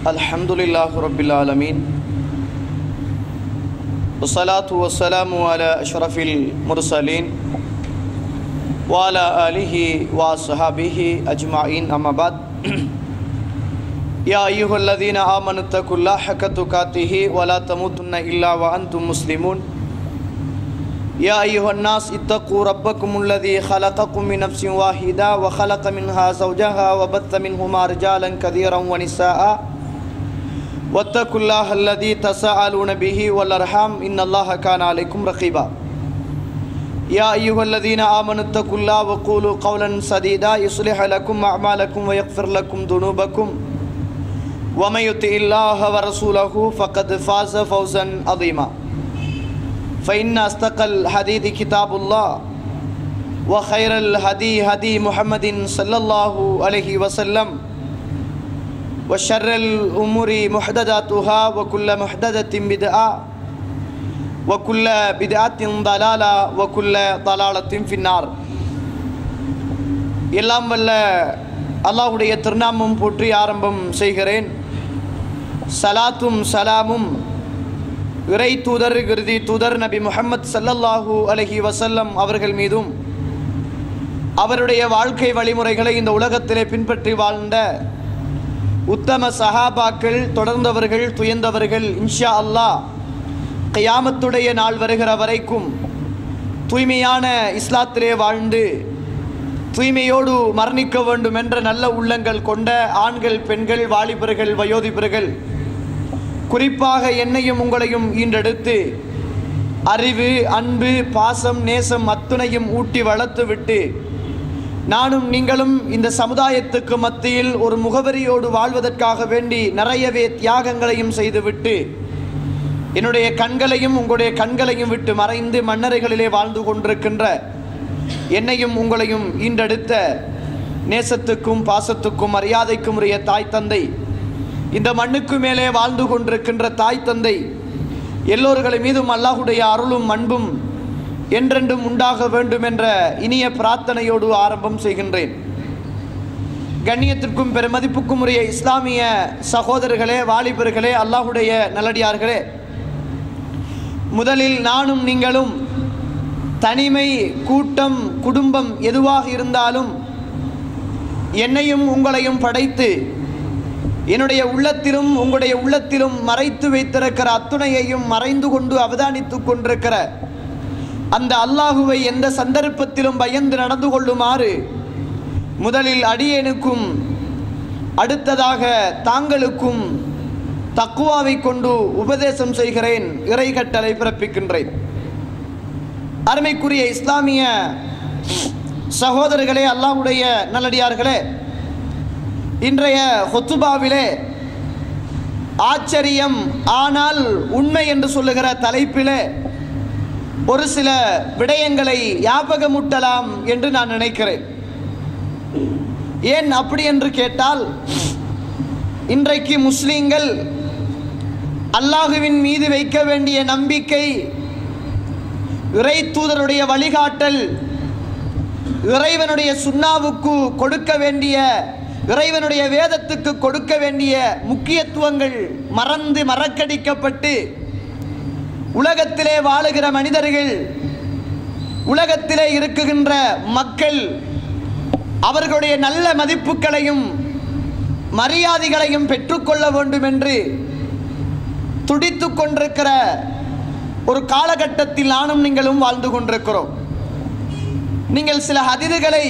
Alhamdulillahi Rabbil Alameen. Wassalatu wassalamu ala ashrafil mursaleen wa ala alihi wa ashabihi ajma'in, amma ba'd. Ya ayyuhalladhina amanu taqullaha haqqa tuqatih wa la tamutunna illa wa antum muslimun. Ya ayyuhan nas ittaqu rabbakumul ladzi khalaqakum min nafsin wahida wa khalaqa minha zawjaha wa batta minhuma rijalan kathiran wa nisaa'a wattaqullaha alladzi tasaaluna bihi wal arham innallaha kana alaykum raqiba. Ya ayyuhalladhina amanu taqullaha wa qulu qawlan sadida yuslih lakum a'malakum wa yaghfir lakum dhunubakum wa may yuti'illaha wa rasulahu faqad faza fawzan 'azima. فإن أصدق الحديث كتاب الله وخير الهدي هدي محمد صلى الله عليه وسلم وشر الأمور محدثاتها وكل محدثة بدعة وكل بدعة ضلالة وكل ضلالة في النار. எல்லாம் வல்ல அல்லாஹ்வுடைய திருநாமம் போற்றி ஆரம்பம் செய்கிறேன். சலாத்தும் சலாமும் இறை தூதர் இறுதி தூதர் நபி முஹம்மது ஸல்லல்லாஹு அலைஹி வஸல்லம் அவர்கள் மீதும் அவருடைய வாழ்க்கை வழிமுறைகளை இந்த உலகத்திலே பின்பற்றி வாழ்ந்த உத்தம சஹாபாக்கள், தொடர்ந்தவர்கள், துயர்ந்தவர்கள், இன்ஷா அல்லாஹ் கியாமத்துடைய நாள் வருகிற வரைக்கும் தூய்மையான இஸ்லாத்திலே வாழ்ந்து தூய்மையோடு மரணிக்க வேண்டும் என்ற நல்ல உள்ளங்கள் கொண்ட ஆண்கள், பெண்கள், வாலிபர்கள், வயோதிபர்கள், குறிப்பாக என்னையும் உங்களையும் ஈண்டெடுத்து அறிவு, அன்பு, பாசம், நேசம் அத்துணையும் ஊட்டி வளர்த்து விட்டு நானும் நீங்களும் இந்த சமுதாயத்துக்கு மத்தியில் ஒரு முகவரியோடு வாழ்வதற்காக வேண்டி நிறையவே தியாகங்களையும் செய்துவிட்டு என்னுடைய கண்களையும் உங்களுடைய கண்களையும் விட்டு மறைந்து மண்ணறைகளிலே வாழ்ந்து கொண்டிருக்கின்ற என்னையும் உங்களையும் ஈண்டெடுத்த நேசத்துக்கும் பாசத்துக்கும் மரியாதைக்கும் உரிய தாய் தந்தை, இந்த மண்ணுக்கு மேலே வாழ்ந்து கொண்டிருக்கின்ற தாய் தந்தை எல்லோர்கள் மீதும் அல்லாஹ்வுடைய அருளும் அன்பும் என்றென்றும் உண்டாக வேண்டும் என்ற இனிய பிரார்த்தனையோடு ஆரம்பம் செய்கின்றேன். கண்ணியத்திற்கும் பெருமதிப்புக்கும் உரிய இஸ்லாமிய சகோதரர்களே, வாலிபர்களே, அல்லாஹ்வுடைய நல்லடியார்களே, முதலில் நானும் நீங்களும் தனிமை, கூட்டம், குடும்பம் எதுவாக இருந்தாலும் என்னையும் உங்களையும் படைத்து என்னுடைய உள்ளத்திலும் உங்களுடைய உள்ளத்திலும் மறைத்து வைத்திருக்கிற அத்துணையையும் மறைந்து கொண்டு அவதானித்து கொண்டிருக்கிற அந்த அல்லாஹுவை எந்த சந்தர்ப்பத்திலும் பயந்து நடந்து கொள்ளுமாறு முதலில் அடியேனுக்கும் அடுத்ததாக தாங்களுக்கும் தக்குவாவை கொண்டு உபதேசம் செய்கிறேன், இறை கட்டளை பிறப்பிக்கின்றேன். அருமைக்குரிய இஸ்லாமிய சகோதரர்களே, அல்லாஹ்வுடைய நல்லடியார்களே, இன்றைய ஹுத்துபாவிலே ஆச்சரியம் ஆனால் உண்மை என்று சொல்லுகிற தலைப்பிலே ஒரு சில விடயங்களை ஞாபகமூட்டலாம் என்று நான் நினைக்கிறேன். ஏன் அப்படி என்று கேட்டால், இன்றைக்கு முஸ்லிம்கள் அல்லாஹுவின் மீது வைக்க வேண்டிய நம்பிக்கை, இறை தூதருடைய வழிகாட்டல், இறைவனுடைய சுன்னாவுக்கு கொடுக்க வேண்டிய, இறைவனுடைய வேதத்துக்கு கொடுக்க வேண்டிய முக்கியத்துவங்கள் மறந்து மறக்கடிக்கப்பட்டு உலகத்திலே வாழுகிற மனிதர்கள், உலகத்திலே இருக்குகின்ற மக்கள் அவர்களுடைய நல்ல மதிப்புகளையும் மரியாதைகளையும் பெற்றுக்கொள்ள வேண்டும் என்று துடித்து கொண்டிருக்கிற ஒரு காலகட்டத்தில் நானும் நீங்களும் வாழ்ந்து கொண்டிருக்கிறோம். நீங்கள் சில ஹதீதுகளை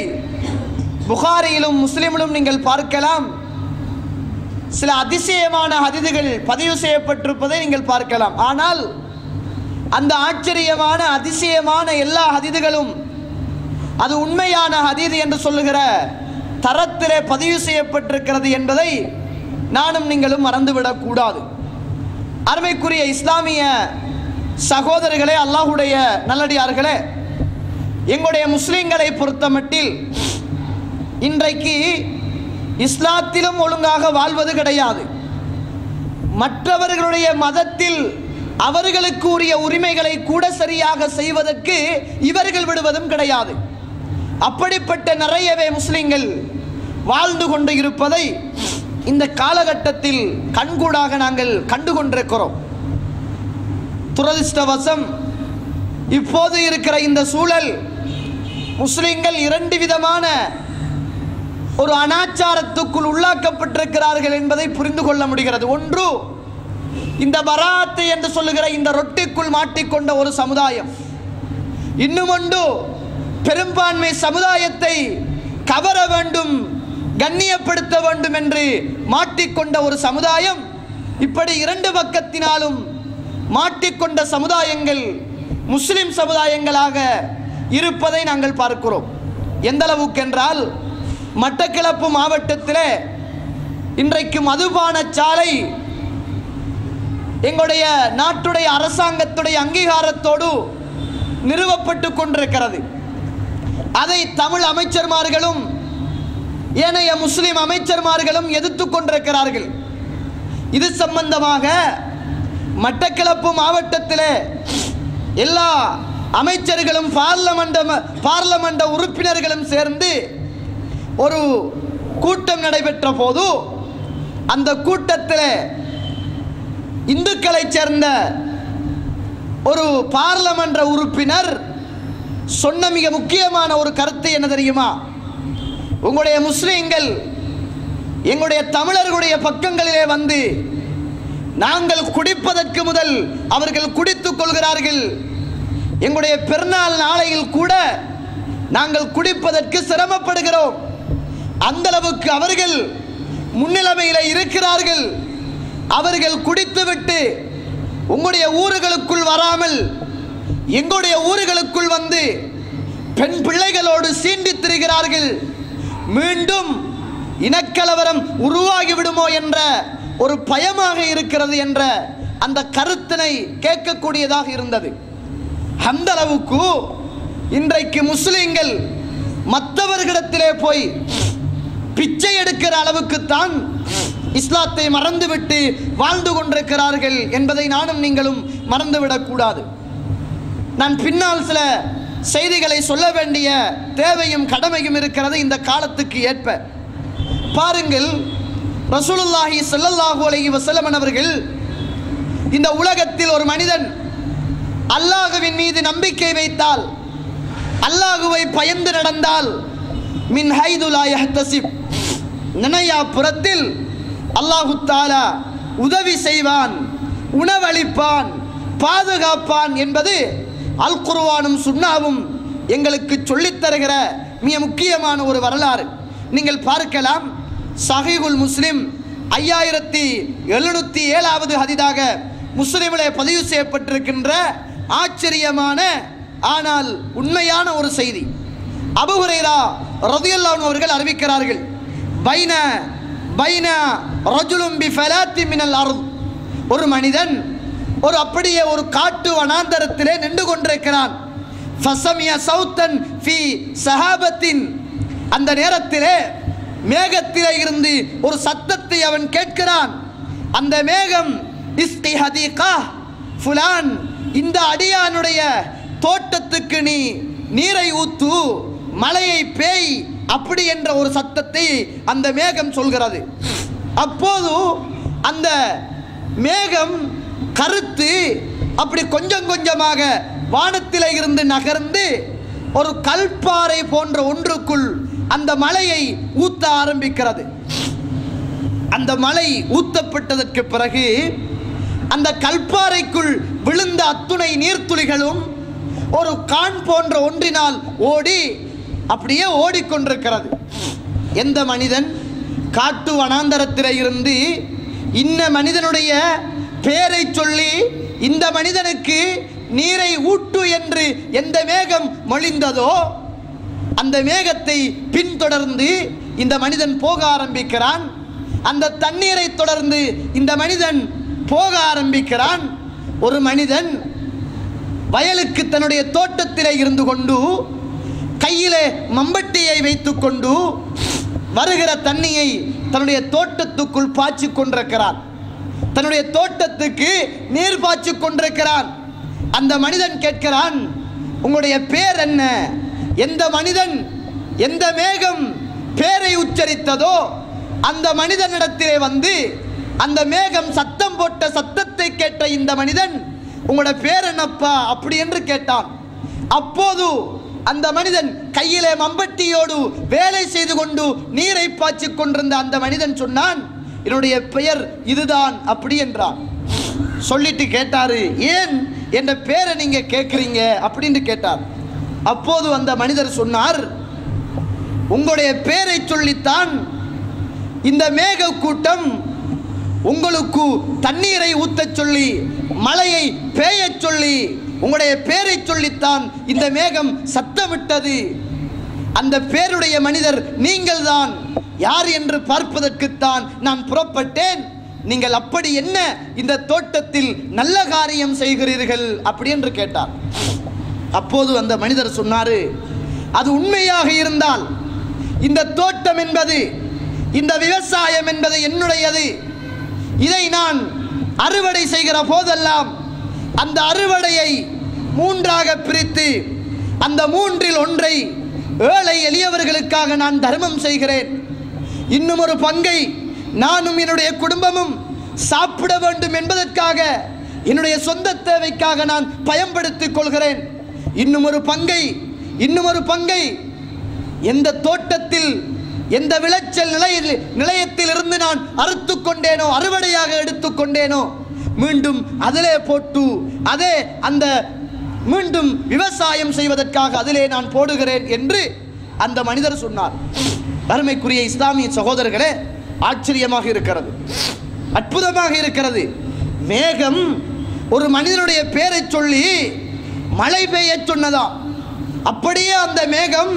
புகாரியிலும் முஸ்லிமிலும் நீங்கள் பார்க்கலாம். சில அதிசயமான ஹதீதுகள் பதிவு செய்யப்பட்டிருப்பதை நீங்கள் பார்க்கலாம். ஆனால் அந்த ஆச்சரியமான அதிசயமான எல்லா ஹதீதுகளும் அது உண்மையான ஹதீது என்று சொல்லுகிற தரத்திலே பதிவு செய்யப்பட்டிருக்கிறது என்பதை நானும் நீங்களும் மறந்துவிடக்கூடாது. அருமைக்குரிய இஸ்லாமிய சகோதரர்களே, அல்லாஹ்வுடைய நல்லடியார்களே, எங்களுடைய முஸ்லிம்களை பொறுத்தமட்டில் இன்றைக்கு இஸ்லாத்திலும் ஒழுங்காக வாழ்வது கிடையாது. மற்றவர்களுடைய மதத்தில் அவர்களுக்கு உரிய உரிமைகளை கூட சரியாக செய்வதற்கு இவர்கள் விடுவதும் கிடையாது. அப்படிப்பட்ட நிறையவே முஸ்லிம்கள் வாழ்ந்து கொண்டு இருப்பதை இந்த காலகட்டத்தில் கண்கூடாக நாங்கள் கண்டு கொண்டிருக்கிறோம். துரதிர்ஷ்டவசம் இப்போது இருக்கிற இந்த சூழல் முஸ்லிம்கள் இரண்டு விதமான ஒரு அனாச்சாரத்துக்குள் உள்ளாக்கப்பட்டிருக்கிறார்கள் என்பதை புரிந்து கொள்ள முடிகிறது. ஒன்று, இந்த பராத்தை என்று சொல்லுகிற இந்த ரொட்டிக்குள் மாட்டிக்கொண்ட ஒரு சமுதாயம். இன்னும் ஒன்று, பெரும்பான்மை சமுதாயத்தை கவர வேண்டும், கண்ணியப்படுத்த வேண்டும் என்று மாட்டிக்கொண்ட ஒரு சமுதாயம். இப்படி இரண்டு பக்கத்தினாலும் மாட்டிக்கொண்ட சமுதாயங்கள் முஸ்லிம் சமுதாயங்களாக இருப்பதை நாங்கள் பார்க்கிறோம். எந்த அளவுக்கு என்றால், மட்டக்களப்பு மாவட்டத்தில் இன்றைக்கு மதுபான சாலை எங்களுடைய நாட்டுடைய அரசாங்கத்துடைய அங்கீகாரத்தோடு நிறுவப்பட்டு கொண்டிருக்கிறது. அதை தமிழ் அமைச்சர்மார்களும் ஏனைய முஸ்லிம் அமைச்சர்மார்களும் எதிர்த்து கொண்டிருக்கிறார்கள். இது சம்பந்தமாக மட்டக்களப்பு மாவட்டத்தில் எல்லா அமைச்சர்களும் பார்லமெண்ட் உறுப்பினர்களும் சேர்ந்து ஒரு கூட்டம் நடைபெற்ற போது அந்த கூட்டத்தில் இந்துக்களை சேர்ந்த ஒரு பார்லமெண்ட் உறுப்பினர் சொன்ன மிக முக்கியமான ஒரு கருத்து என்ன தெரியுமா? உங்களுடைய முஸ்லிம்கள் எங்களுடைய தமிழர்களுடைய பக்கங்களிலே வந்து நாங்கள் குடிப்பதற்கு முதல் அவர்கள் குடித்துக் கொள்கிறார்கள். எங்களுடைய பெருநாள் நாளையில் கூட நாங்கள் குடிப்பதற்கு சிரமப்படுகிறோம். அந்த அளவுக்கு அவர்கள் முன்னிலைமையில் இருக்கிறார்கள். அவர்கள் குடித்துவிட்டு உங்களுடைய ஊர்களுக்குள் வராமல் எங்களுடைய ஊர்களுக்குள் வந்து பெண் பிள்ளைகளோடு சீண்டித் திரிகிறார்கள். மீண்டும் இனக்கலவரம் உருவாகிவிடுமோ என்ற ஒரு பயமாக இருக்கிறது என்ற அந்த கருத்தினை கேட்கக்கூடியதாக இருந்தது. அந்த அளவுக்கு இன்றைக்கு முஸ்லிம்கள் மற்றவர்களிடத்திலே போய் பிச்சை எடுக்கிற அளவுக்குத்தான் இஸ்லாத்தை மறந்துவிட்டு வாழ்ந்து கொண்டிருக்கிறார்கள் என்பதை நானும் நீங்களும் மறந்துவிடக்கூடாது. நான் பின்னால் சில செய்திகளை சொல்ல வேண்டிய தேவையும் கடமையும் இருக்கிறது இந்த காலத்துக்கு ஏற்ப. பாருங்கள், ரசூலுல்லாஹி ஸல்லல்லாஹு அலைஹி வஸல்லம் அவர்கள் இந்த உலகத்தில் ஒரு மனிதன் அல்லாஹ்வின் மீது நம்பிக்கை வைத்தால், அல்லாஹ்வை பயந்து நடந்தால், மின் ஹைது லா யஹ்தசிப், நினையா புறத்தில் அல்லாஹு தஆலா உதவி செய்வான், உணவளிப்பான், பாதுகாப்பான் என்பது அல் குர்ஆனும் சுன்னாவும் எங்களுக்கு சொல்லித் தருகிற மிக முக்கியமான ஒரு வரலாறு. நீங்கள் பார்க்கலாம், சஹீஹுல் முஸ்லிம் 5707வது ஹதீஸாக முஸ்லிமிலே பதிவு செய்யப்பட்டிருக்கின்ற ஆச்சரியமான ஆனால் உண்மையான ஒரு செய்தி. அபூ ஹுரைரா ரலியல்லாஹு அன்ஹு அவர்கள் அறிவிக்கிறார்கள், பைன ரஜுலும் பிஃபலாத்தி மினல் அர்த், ஒரு மனிதன் ஒரு அப்படியே ஒரு காட்டு வனாந்தரத்திலே நின்று கொண்டிருக்கிறான். ஃபஸமிய சௌத்தன் ஃபி ஸஹாபத்தின், அந்த நேரத்திலே மேகத்திலே இருந்து ஒரு சத்தத்தை அவன் கேட்கிறான். அந்த மேகம் இஸ்கி ஹதீகா ஃபுலான், இந்த அடியானுடைய தோட்டத்துக்கு நீ நீரை ஊத்து, மலையை பேய், அப்படி என்ற ஒரு சத்தத்தை அந்த மேகம் சொல்கிறது. அப்போது அந்த மேகம் கருத்து அப்படி கொஞ்சம் கொஞ்சமாக வானத்திலே இருந்து நகர்ந்து ஒரு கல்பாறை போன்ற ஒன்றுக்குள் அந்த மலையை ஊத்த ஆரம்பிக்கிறது. அந்த மலை ஊத்தப்பட்டதற்கு பிறகு அந்த கல்பாறைக்குள் விழுந்த அத்துணை நீர்த்துளிகளும் ஒரு கான் போன்ற ஒன்றினால் ஓடி அப்படியே ஓடிக்கொண்டிருக்கிறது. எந்த மனிதன் காட்டு வனாந்தரத்திலே இருந்து இன்ன மனிதனுடைய பெயரை சொல்லி இந்த மனிதனுக்கு நீரை ஊட்டு என்று எந்த மேகம் மொழிந்ததோ அந்த மேகத்தை பின்தொடர்ந்து இந்த மனிதன் போக ஆரம்பிக்கிறான். அந்த தண்ணீரை தொடர்ந்து இந்த மனிதன் போக ஆரம்பிக்கிறான். ஒரு மனிதன் வயலுக்கு தன்னுடைய தோட்டத்திலே இருந்து கொண்டு கையிலே மம்பட்டியை வைத்துக்கொண்டு வருகிற தண்ணியை தன்னுடைய தோட்டத்துக்குள் பாய்ச்சி கொண்டிருக்கிறான். தன்னுடைய தோட்டத்துக்கு நீர் பாய்ச்சி கொண்டிருக்கிறான். அந்த மனிதன் கேட்கிறான், உங்களுடைய பேர் என்ன? எந்த மனிதன், எந்த மேகம் பேரை உச்சரித்ததோ அந்த மனிதனிடத்திலே வந்து அந்த மேகம் சத்தம் போட்ட சத்தத்தை கேட்ட இந்த மனிதன், உங்களோட பேர் என்னப்பா அப்படி என்று கேட்டான். அப்போது அந்த மனிதன் கையிலே மம்பட்டியோடு வேலை செய்து கொண்டு நீரை பாய்ச்சி கொண்டிருந்த அந்த மனிதன் சொன்னான், என்னுடைய பெயர் இதுதான் அப்படி என்றான். சொல்லிட்டு கேட்டாரு, ஏன் என்ற பேரை நீங்க கேட்குறீங்க அப்படின்னு கேட்டார். அப்போது அந்த மனிதர் சொன்னார், உங்களுடைய பேரை சொல்லித்தான் இந்த மேக கூட்டம் உங்களுக்கு தண்ணீரை ஊத்தச் சொல்லி மழையை பேயச் சொல்லி உங்களுடைய பேரை சொல்லித்தான் இந்த மேகம் சத்தமிட்டது. அந்த பேருடைய மனிதர் நீங்கள் தான். யார் என்று பார்ப்பதற்குத்தான் நான் புறப்பட்டேன். நீங்கள் அப்படி என்ன இந்த தோட்டத்தில் நல்ல காரியம் செய்கிறீர்கள் அப்படி என்று கேட்டார். அப்போது அந்த மனிதர் சொன்னாரு, அது உண்மையாக இருந்தால் இந்த தோட்டம் என்பது, இந்த விவசாயம் என்பது என்னுடையது. இதை நான் அறுவடை செய்கிற போதெல்லாம் அந்த அறுவடையை மூன்றாக பிரித்து அந்த மூன்றில் ஒன்றை ஏழை எளியவர்களுக்காக நான் தர்மம் செய்கிறேன். இன்னும் ஒரு பங்கை நானும் என்னுடைய குடும்பமும் சாப்பிட வேண்டும் என்பதற்காக என்னுடைய சொந்த தேவைக்காக நான் பயன்படுத்திக் கொள்கிறேன். இன்னும் ஒரு பங்கை எந்த தோட்டத்தில் எந்த விளைச்சல் நிலையத்தில் இருந்து நான் அறுத்து கொண்டேனோ, அறுவடையாக எடுத்துக்கொண்டேனோ, மீண்டும் அதிலே போட்டு அதே அந்த மீண்டும் விவசாயம் செய்வதற்காக அதிலே நான் போடுகிறேன் என்று அந்த மனிதர் சொன்னார். அருமைக்குரிய இஸ்லாமிய சகோதரர்களே, ஆச்சரியமாக இருக்கிறது, அற்புதமாக இருக்கிறது. மேகம் ஒரு மனிதனுடைய பேரை சொல்லி மழை பெய்ய சொன்னதா? அப்படியே அந்த மேகம்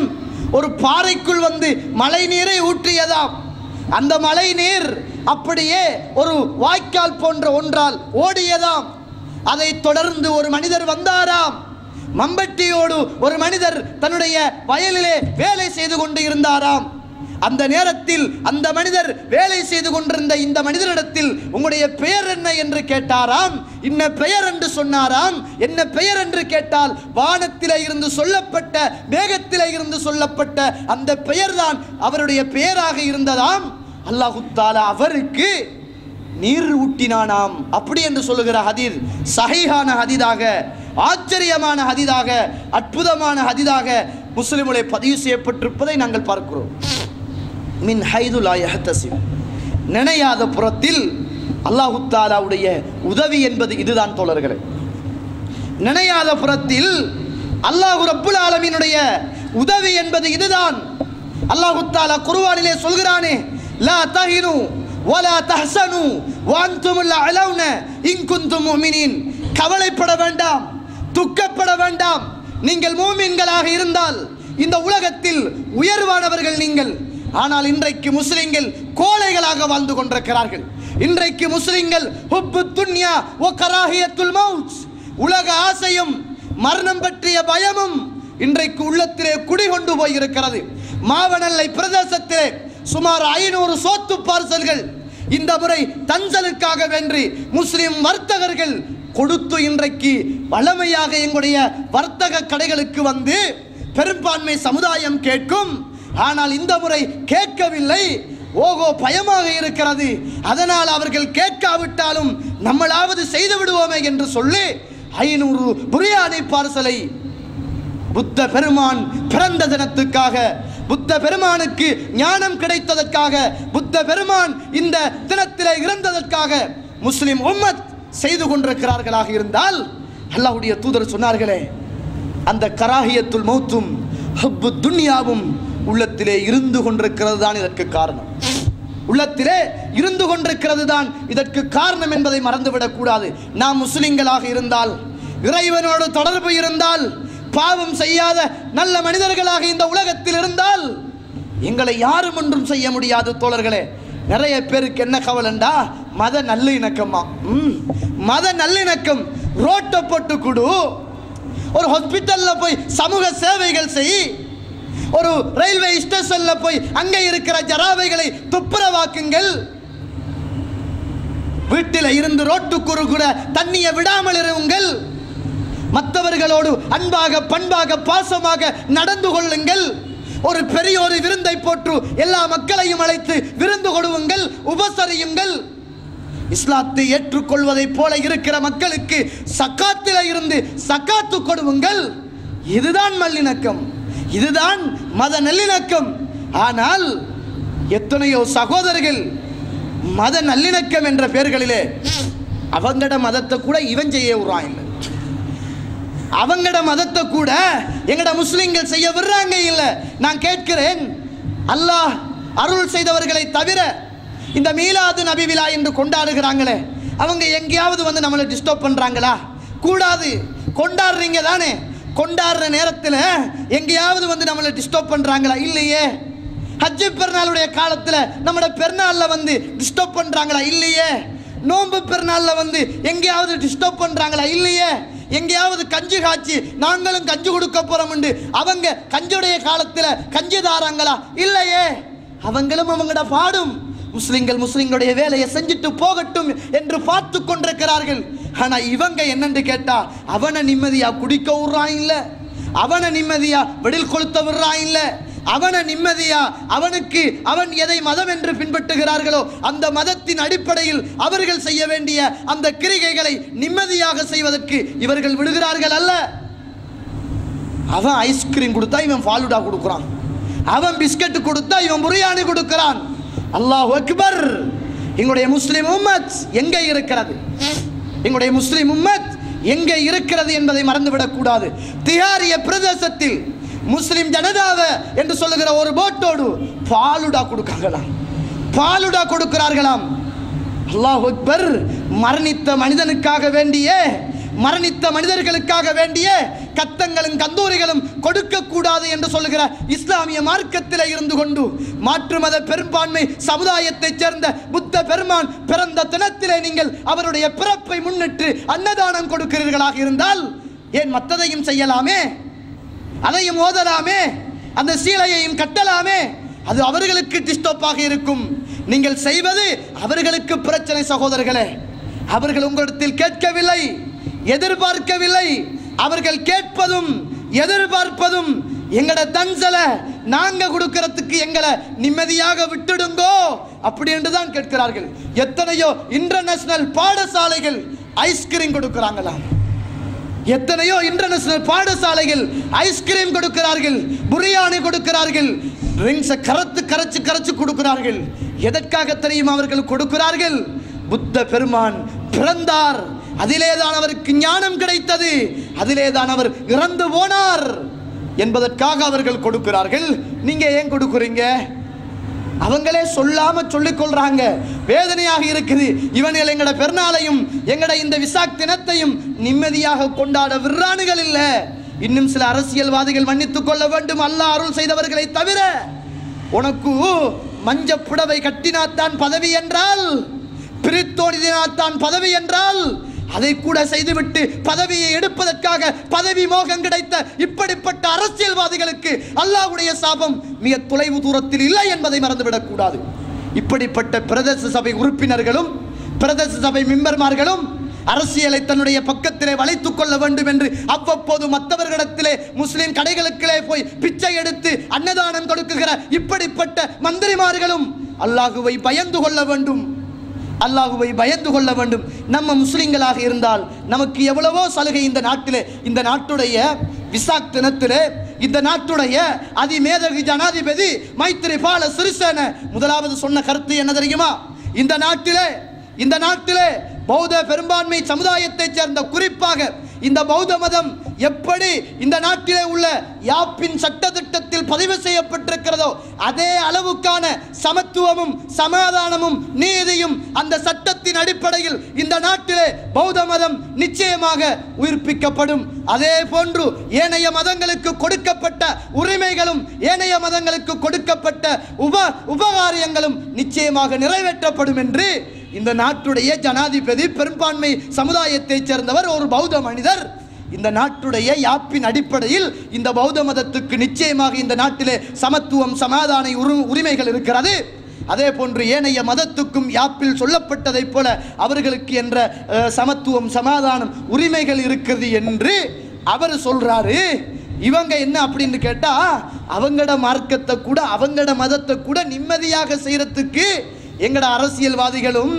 ஒரு பாறைக்குள் வந்து மழை நீரை ஊற்றியதாம். அந்த மழை நீர் அப்படியே ஒரு வாய்க்கால் போன்ற ஒன்றால் ஓடியதாம். அதை தொடர்ந்து ஒரு மனிதர் வந்தாராம். மம்பட்டியோடு ஒரு மனிதர் தன்னுடைய வயலிலே வேலை செய்து கொண்டு இருந்தாராம். அந்த நேரத்தில் அந்த மனிதர் வேலை செய்து கொண்டிருந்த இந்த மனிதரிடத்தில் உங்களுடைய பெயர் என்ன என்று கேட்டாராம். இன்ன பெயர் என்று சொன்னாராம். என்ன பெயர் என்று கேட்டால் வானத்திலே இருந்து சொல்லப்பட்ட, மேகத்திலே இருந்து சொல்லப்பட்ட அந்த பெயர்தான் அவருடைய பெயராக இருந்ததாம். அல்லாஹு தஆலா அவருக்கு நீர் ஊட்டினானாம் அப்படி என்று சொல்லுகிற ஹதீஸ் சஹீஹான ஹதீதாக, ஆச்சரியமான ஹதீதாக, அற்புதமான ஹதீதாக முஸ்லிமுலே பதிவு செய்யப்பட்டிருப்பதை நாங்கள் பார்க்கிறோம். மின் ஹைது லா யஹ்தஸிப், நினையாத புறத்தில் அல்லாஹு தஆலாவுடைய உதவி என்பது இதுதான் தோழர்களே. நினையாத புறத்தில் அல்லாஹ் ரப்புல் ஆலமீனுடைய உதவி என்பது இதுதான். அல்லாஹு தஆலா குர்ஆனிலே சொல்கிறானே, லா தஹினு வலா தஹ்சனு வஅன்துமுல் அலௌன இன் குன்தும் முஃமினீன். கவலைப்பட வேண்டாம், துக்கப்பட வேண்டாம். நீங்கள் மூமின்களாக இருந்தால் இந்த உலகத்தில் உயர்வானவர்கள் நீங்கள். ஆனால் இன்றைக்கு முஸ்லிம்கள் கோழைகளாக வாழ்ந்து கொண்டிருக்கிறார்கள். இன்றைக்கு முஸ்லிம்கள் ஹுப்பு துன்யா வ கராஹியத்துல் மௌத், உலக ஆசையும் மரணம் பற்றிய பயமும் இன்றைக்கு உள்ளத்திலே குடிகொண்டு போயிருக்கிறது. மாவனல்லை பிரதேசத்திலே சுமார் 500 சோத்து பார்சல்கள் இந்த முறை தஞ்சலுக்காக வென்று முஸ்லிம் வர்த்தகர்கள் கொடுத்து இன்றைக்கு வளமையாக எங்களுடைய வர்த்தக கடைகளுக்கு வந்து பெரும்பான்மை சமுதாயம் கேட்கும். ஆனால் இந்த முறை கேட்கவில்லை. ஓகோ, பயமாக இருக்கிறது. அதனால் அவர்கள் கேட்காவிட்டாலும் நம்மளாவது செய்து விடுவோமே என்று சொல்லி 500 பிரியாணி பார்சலை புத்த பெருமான் பிறந்த தினத்துக்காக, புத்த பெருமானுக்கு ஞானம் கிடைத்ததற்காக, புத்த பெருமான் இந்த தினத்திலே இறந்ததற்காக முஸ்லிம் உம்மத் செய்து கொண்டிருக்கிறார்களாக இருந்தால், அல்லாஹ்வுடைய தூதர் சொன்னார்களே, அந்த கராஹியத்துல் மௌத்தும் ஹுப்பு துன்யாவும் உள்ளத்திலே இருந்து கொண்டிருக்கிறது தான் இதற்கு காரணம். உள்ளத்திலே இருந்து கொண்டிருக்கிறது தான் இதற்கு காரணம் என்பதை மறந்துவிடக் கூடாது. நாம் முஸ்லிம்களாக இருந்தால், இறைவனோடு தொடர்பு இருந்தால், பாவம் செய்யாத நல்ல மனிதர்களாக இந்த உலகத்தில் இருந்தால் எங்களை யாரும் ஒன்றும் செய்ய முடியாது தோழர்களே. நிறைய பேருக்கு என்ன கவலைண்டா, மத நல்லிணக்கமா? மத நல்லிணக்கம் ரோட்டை போட்டு கொடு, ஒரு ஹாஸ்பிட்டல்ல போய் சமூக சேவைகள் செய், ஒரு ரயில்வே ஸ்டேஷன்ல போய் அங்கே இருக்கிற ஜராவைகளை துப்புரவாக்குங்கள், வீட்டில் இருந்து ரோட்டுக்கு கூட தண்ணியை விடாமல் இருங்கள், மற்றவர்களோடு அன்பாக பண்பாக பாசமாக நடந்து கொள்ளுங்கள். ஒரு பெரிய ஒரு விருந்தை போற்று எல்லா மக்களையும் அழைத்து விருந்து கொடுவுங்கள், உபசரியுங்கள். இஸ்லாத்தை ஏற்றுக்கொள்வதை போல இருக்கிற மக்களுக்கு சக்காத்தில இருந்து சக்காத்து கொடுவுங்கள். இதுதான் நல்லிணக்கம், இதுதான் மத நல்லிணக்கம். ஆனால் எத்தனையோ சகோதரர்கள் மத நல்லிணக்கம் என்ற பெயர்களிலே அவங்கட மதத்தை கூட இவன் செய்ய விடுறான் இல்லை, அவங்கட மதத்தை கூட எங்கட முஸ்லிம்கள் செய்ய விடுறாங்க இல்லை. நான் கேட்கிறேன், அல்லாஹ் அருள் செய்தவர்களை தவிர இந்த மீலாது நபி விழா என்று கொண்டாடுகிறாங்களே, அவங்க எங்கேயாவது வந்து நம்மளை டிஸ்டர்ப் பண்றாங்களா? கூடாது. கொண்டாடுறீங்க தானே, கொண்டாடுற நேரத்தில் எங்கேயாவது வந்து நம்மளை டிஸ்டர்ப் பண்றாங்களா? இல்லையே. ஹஜ்ஜு பெருநாளுடைய காலத்தில் நம்மளோட பெருநாளில் வந்து டிஸ்டர்ப் பண்றாங்களா? இல்லையே. நோன்பு பெருநாளில் வந்து எங்கேயாவது டிஸ்டர்ப் பண்றாங்களா? இல்லையே. எங்கேயாவது கஞ்சி காய்ச்சி நாங்களும் கஞ்சி கொடுக்க போறோம் என்று அவங்க கஞ்சியுடைய காலத்தில் கஞ்சி தாராங்களா? இல்லையே. அவங்களும் அவங்களோட பாடும் முஸ்லிம்களுடைய வேலையை செஞ்சுட்டு போகட்டும் என்று பார்த்து கொண்டிருக்கிறார்கள். ஆனா இவங்க என்னன்னு கேட்டா, அவனை நிம்மதியா குடிக்க விடுறான் இல்ல, அவனை நிம்மதியா வெடில் கொளுத்த விடுறான் இல்ல, அவனை நிம்மதியா அவனுக்கு அவன் எதை மதம் என்று பின்பற்றுகிறார்களோ அந்த மதத்தின் அடிப்படையில் அவர்கள் செய்ய வேண்டிய அந்த கிரிகைகளை நிம்மதியாக செய்வதற்கு இவர்கள் விடுகிறார்கள் அல்ல. அவன் ஐஸ்கிரீம் கொடுத்தா இவன் ஃபாலுடா கொடுக்கிறான், அவன் பிஸ்கட் கொடுத்தா இவன் பிரியாணி கொடுக்கிறான். அல்லாஹ் அக்பர். எங்களுடைய முஸ்லிம் உம்மத் எங்கே இருக்கிறது? எங்களுடைய முஸ்லிம் உம்மத் எங்கே இருக்கிறது என்பதை மறந்துவிடக் கூடாது. திஹாரிய பிரதேசத்தில் முஸ்லிம் ஜனதாவை என்று சொல்லுகிற ஒரு போட்டோடு பாலுடா கொடுக்காங்களாம், பாலுடா கொடுக்கிறார்களாம். அல்லாஹ் அக்பர். மரணித்த மனிதனுக்காக வேண்டிய, மரணித்த மனிதர்களுக்காக வேண்டிய கத்தங்களும் கந்தூரிகளும் கொடுக்க கூடாது என்று சொல்லுகிற இஸ்லாமிய மார்க்கத்தில் இருந்து கொண்டு மாற்று மத பெரும்பான்மை சமுதாயத்தைச் சேர்ந்த புத்த பெருமான் பிறந்த தினத்திலே நீங்கள் அவருடைய பிறப்பை முன்னிட்டு அன்னதானம் கொடுக்கிறீர்களாக இருந்தால் ஏன் மற்றதையும் செய்யலாமே, அதையும் ஓதலாமே, அந்த சீலையையும் கட்டலாமே. அது அவர்களுக்கு டிஸ்டர்பாக இருக்கும். நீங்கள் செய்வது அவர்களுக்கு பிரச்சனை. சகோதரர்களே, அவர்கள் உங்களிடத்தில் கேட்கவில்லை, எதிர்பார்க்கவில்லை. அவர்கள் கேட்பதும் எதிர்பார்ப்பதும் எங்கட தன்சல நாங்க கொடுக்கிறதுக்கு எங்களை நிம்மதியாக விட்டுடுங்கோ அப்படி என்றுதான் கேட்கிறார்கள். எத்தனையோ இன்டர்நேஷனல் பாடசாலைகள் ஐஸ்கிரீம் கொடுக்கிறாங்களாம், எத்தனையோ இன்டர்நேஷனல் பாடசாலைகள் ஐஸ்கிரீம் கொடுக்கிறார்கள், பிரியாணி கொடுக்கிறார்கள், ட்ரிங்க்ஸை கரைச்சு கரைச்சு கொடுக்கிறார்கள். எதற்காக தெரியும் அவர்கள் கொடுக்கிறார்கள்? புத்த பெருமான் பிறந்தார், அதிலேதான் அவருக்கு ஞானம் கிடைத்தது, அதிலேதான் அவர் இறந்து போனார் என்பதற்காக அவர்கள் கொடுக்கிறார்கள். நீங்க ஏன் கொடுக்குறீங்க? அவங்களே சொல்லாம சொல்லிக் கொள்றாங்க. வேதனையாக இருக்குது. இவர்கள் எங்கட பெருநாளையும் எங்கட இந்த விசாக் தினத்தையும் நிம்மதியாக கொண்டாட விடுறானுகள் இல்ல. இன்னும் சில அரசியல்வாதிகள் மன்னித்துக் கொள்ள வேண்டும், அல்லாஹ் அருள் செய்தவர்களை தவிர. உனக்கு மஞ்ச புடவை கட்டினாத்தான் பதவி என்றால், பிரித்தோடினாத்தான் பதவி என்றால், அதை கூட செய்துவிட்டு பதவியை எடுப்பதற்காக பதவி மோகம் கிடைத்த இப்படிப்பட்ட அரசியல்வாதிகளுக்கு அல்லாஹ்வுடைய சாபம் மிக தொலைவு தூரத்தில் இல்லை என்பதை மறந்துவிடக் கூடாது. இப்படிப்பட்ட பிரதேச சபை உறுப்பினர்களும் பிரதேச சபை மெம்பர்மார்களும் அரசியலை தன்னுடைய பக்கத்திலே வளைத்துக் கொள்ள வேண்டும் என்று அவ்வப்போது மற்றவர்களிடத்திலே முஸ்லிம் கடைகளுக்கிலே போய் பிச்சை எடுத்து அன்னதானம் கொடுக்குகிற இப்படிப்பட்ட மந்திரிமார்களும் அல்லாஹுவை பயந்து கொள்ள வேண்டும், அல்லாஹுவை பயந்து கொள்ள வேண்டும். நம்ம முஸ்லிம்களாக இருந்தால் நமக்கு எவ்வளவோ சலுகை இந்த நாட்டிலே, இந்த நாட்டுடைய விசாக் தினத்திலே இந்த நாட்டுடைய அதிமேதகு ஜனாதிபதி மைத்ரிபால சிறிசேன முதலாவது சொன்ன கருத்து என்ன தெரியுமா? இந்த நாட்டிலே பௌத்த பெரும்பான்மை சமுதாயத்தைச் சேர்ந்த, குறிப்பாக இந்த பௌத்த மதம் எப்படி இந்த நாட்டிலே உள்ள யாப்பின் சட்டத்திட்டத்தில் பதிவு செய்யப்பட்டிருக்கிறதோ அதே அளவுக்கான சமத்துவமும் சமாதானமும் நீதியும் அந்த சட்டத்தின் அடிப்படையில் இந்த நாட்டிலே பௌத்த மதம் நிச்சயமாக உயிர்ப்பிக்கப்படும். அதே போன்று ஏனைய மதங்களுக்கு கொடுக்கப்பட்ட உரிமைகளும் ஏனைய மதங்களுக்கு கொடுக்கப்பட்ட உபகாரியங்களும் நிச்சயமாக நிறைவேற்றப்படும் என்று இந்த நாட்டுடைய ஜனாதிபதி பெரும்பான்மை சமுதாயத்தைச் சேர்ந்தவர் ஒரு பௌத்த மனிதர் இந்த நாட்டுடைய யாப்பின் அடிப்படையில் இந்த பௌத்த மதத்துக்கு நிச்சயமாக இந்த நாட்டிலே சமத்துவம் சமாதான உரிமைகள் இருக்கிறது. அதே போன்று ஏனைய மதத்துக்கும் யாப்பில் சொல்லப்பட்டதைப் போல அவர்களுக்கு என்ற சமத்துவம் சமாதானம் உரிமைகள் இருக்கிறது என்று அவர் சொல்றாரு. இவங்க என்ன அப்படின்னு கேட்டா, அவங்களோட மார்க்கத்தை கூட அவங்களோட மதத்தை கூட நிம்மதியாக செய்யறதுக்கு எங்கட அரசியல்வாதிகளும்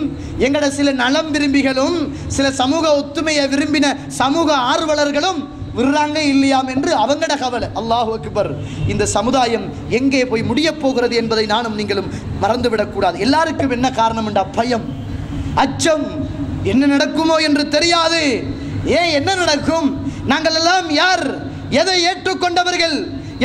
எங்கட சில நலம் விரும்பிகளும் சில சமூக ஒத்துமையை விரும்பின சமூக ஆர்வலர்களும் விடுறாங்க இல்லையாம் என்று அவங்களோட கவலை. அல்லாஹு அக்பர். இந்த சமுதாயம் எங்கே போய் முடிய போகிறது என்பதை நானும் நீங்களும் மறந்துவிடக்கூடாது. எல்லாருக்கும் என்ன காரணம் என்றா பயம், அச்சம். என்ன நடக்குமோ என்று தெரியாது. ஏன் என்ன நடக்கும்? நாங்கள் எல்லாம் யார்? எதை ஏற்றுக்கொண்டவர்கள்?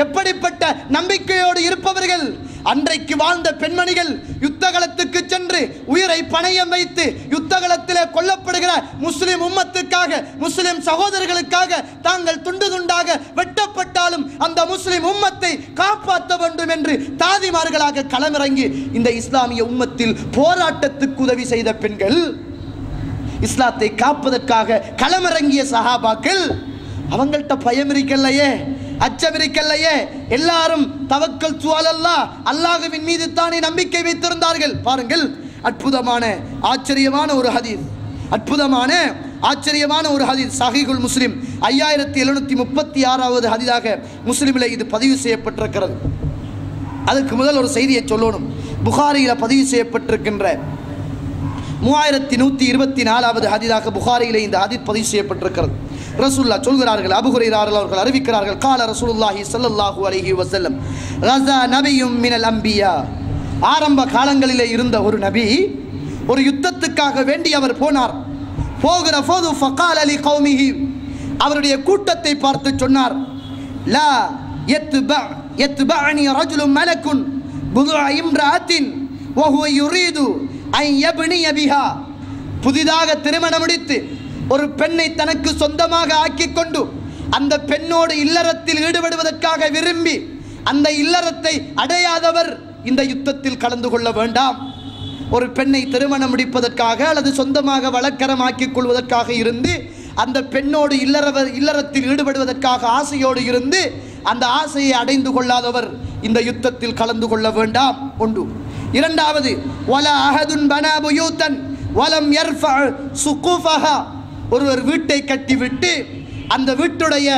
எப்படிப்பட்ட நம்பிக்கையோடு இருப்பவர்கள்? அன்றைக்கு வாழ்ந்த பெண்மணிகள் யுத்தகலத்துக்கு சென்று உயிரை பணயம் வைத்து யுத்தகலத்திலே கொல்லப்படுகிற முஸ்லிம் உம்மத்துக்காக, முஸ்லிம் சகோதரர்களுக்காக தாங்கள் துண்டு துண்டாக வெட்டப்பட்டாலும் அந்த முஸ்லிம் உம்மத்தை காப்பாற்ற வேண்டும் என்று தாதிமார்களாக களமிறங்கி இந்த இஸ்லாமிய உம்மத்தில் போராட்டத்துக்கு உதவி செய்த பெண்கள், இஸ்லாத்தை காப்பதற்காக களமிறங்கிய சஹாபாக்கள், அவங்கள்ட்ட பயம் இருக்கல்லையே, அச்சம் இருக்கல்லையே. எல்லாரும் தவக்கல் அலல்லாஹ், அல்லாஹ்வின் மீது தானே நம்பிக்கை வைத்திருந்தார்கள். பாருங்கள், அற்புதமான ஆச்சரியமான ஒரு ஹதீஸ், அற்புதமான ஆச்சரியமான ஒரு ஹதீஸ். சஹீஹுல் முஸ்லிம் 5736வது ஹதீஸாக முஸ்லிமிலே இது பதிவு செய்யப்பட்டிருக்கிறது. அதுக்கு முதல் ஒரு செய்தியை சொல்லணும். புகாரியில் பதிவு செய்யப்பட்டிருக்கின்ற 3124வது ஹதீஸாக புகாரியிலே இந்த ஹதீஸ் பதிவு செய்யப்பட்டிருக்கிறது. ரசூலுல்லாஹ் சொல்கிறார்கள், அபூ ஹுரைரா அவர்கள் அறிவிக்கிறார்கள், கால ரசூலுல்லாஹி ஸல்லல்லாஹு அலைஹி வஸல்லம் கஸா நபியும் மினல் அன்பியா. ஆரம்ப காலங்களிலே இருந்த ஒரு நபி ஒரு யுத்தத்துக்காக வேண்டி அவர் போனார். போகிற போது ஃபகால லி கௌமிஹி, அவருடைய கூட்டத்தை பார்த்து சொன்னார், லா யத்பஅனி ரஜுலுன் மலக்குன் புதுஅ இம்ராஅத்தின் வஹுவ யுரீது அன் யப்னிய பிஹா. புதிதாக திருமணம் முடித்து ஒரு பெண்ணை தனக்கு சொந்தமாக ஆக்கிக் கொண்டு அந்த பெண்ணோடு இல்லறத்தில் ஈடுபடுவதற்காக விரும்பி அந்த இல்லறத்தை அடையாதவர் இந்த யுத்தத்தில் கலந்து கொள்ள வேண்டாம். ஒரு பெண்ணை திருமணம் முடிப்பதற்காக அல்லது சொந்தமாக வழக்கரமாக்கிக் கொள்வதற்காக இருந்து அந்த பெண்ணோடு இல்லறத்தில் ஈடுபடுவதற்காக ஆசையோடு இருந்து அந்த ஆசையை அடைந்து கொள்ளாதவர் இந்த யுத்தத்தில் கலந்து கொள்ள வேண்டாம். ஒன்று. இரண்டாவது, வலா அஹதுன் பனா புயூதன் வலம் யர்ஃபஅ சுகுஃபஹா. ஒருவர் வீட்டை கட்டிவிட்டு அந்த வீட்டுடைய